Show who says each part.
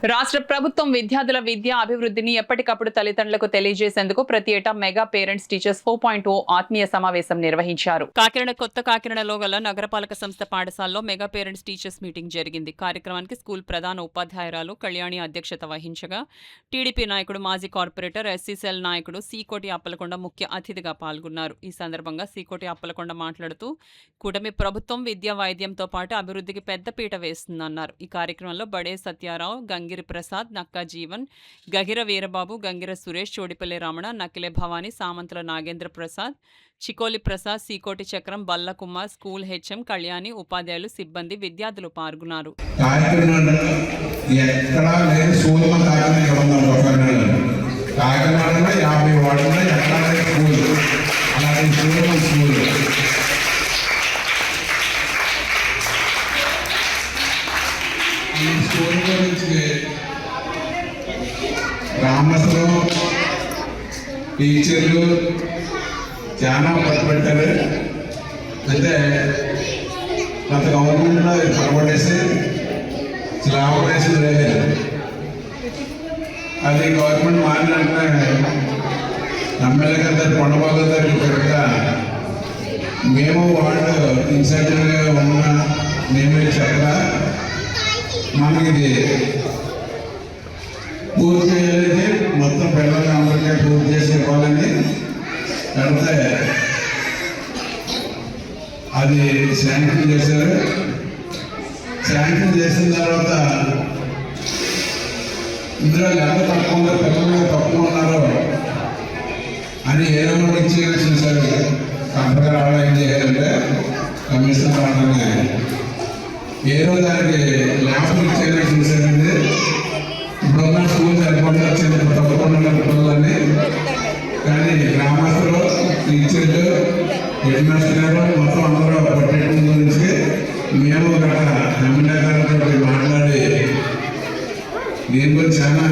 Speaker 1: రాష్ట్ర ప్రభుత్వం విద్యార్థుల విద్యా అభివృద్ధిని ఎప్పటికప్పుడు తల్లిదండ్రులకు తెలియజేసేందుకు ప్రతి ఏటా మెగా పేరెంట్స్ టీచర్స్ 4.0 ఆత్మీయ సమావేశం నిర్వహించారు. కాకినాడలో గల నగరపాలక సంస్థ పాఠశాలలో మెగా పేరెంట్స్ టీచర్స్ మీటింగ్ జరిగింది. కార్యక్రమానికి స్కూల్ ప్రధాన ఉపాధ్యాయురాలు కళ్యాణి అధ్యక్షత వహించగా టీడీపీ నాయకుడు, మాజీ కార్పొరేటర్, ఎస్సీసెల్ నాయకుడు సీకోటి అప్పలకొండ ముఖ్య అతిథిగా పాల్గొన్నారు. ఈ సందర్భంగా సీకోటి అప్పలకొండ మాట్లాడుతూ కూటమి ప్రభుత్వం విద్యా వైద్యంతో పాటు అభివృద్ధికి పెద్దపీట వేస్తుందన్నారు. ఈ కార్యక్రమంలో బడే సత్యారావు, గంగిరి ప్రసాద్, నక్కా జీవన్, గహిర వీరబాబు, గంగిర సురేష్, చోడిపల్లి రమణ, నకిలే భవానీ, సామంతుల నాగేంద్ర ప్రసాద్, చికోలి ప్రసాద్, సీకోటి చక్రం, బల్ల కుమార్, స్కూల్ హెచ్ఎం, కళ్యాణి, ఉపాధ్యాయులు, సిబ్బంది, విద్యార్థులు పాల్గొన్నారు.
Speaker 2: గ్రామస్తులు, టీచర్లు చాలా పట్టుబట్టారు. అయితే గత గవర్నమెంట్లో పడబడేసి స్లాబ్ లేదు. అది గవర్నమెంట్ మారినంటే ఎమ్మెల్యే గారి కొండబాబు గారికి పెద్దగా మేము వాళ్ళు ఇన్సైడర్గా ఉన్న మేమే చెప్పగా మనకి పూర్తి చేయాలని మొత్తం పిల్లల్ని అందరికీ పూర్తి చేసి ఇవ్వాలని పెడితే అది శాంక్షన్ చేశారు. శాంక్షన్ చేసిన తర్వాత ఇందులో ఎంత తక్కువ పిల్లలు తక్కువ ఉన్నారో అని ఏదో ఇచ్చి చూశారు. కంపెనీ రావడం ఏం చేయాలంటే కమిషన్ రావడమే ఏదో దానికి ల్యాబ్లు ఇచ్చేలా చూశారండి. ఇప్పుడున్న స్కూల్ సరిపడా వచ్చింది తప్పకుండా పిల్లలని. కానీ గ్రామస్తులు, టీచర్లు, హెడ్ మాస్టర్ గారు మొత్తం అందరూ పట్టడం గురించి మేము గత ఎమ్మెల్యే గారితో మాట్లాడి దీని గురించి చాలా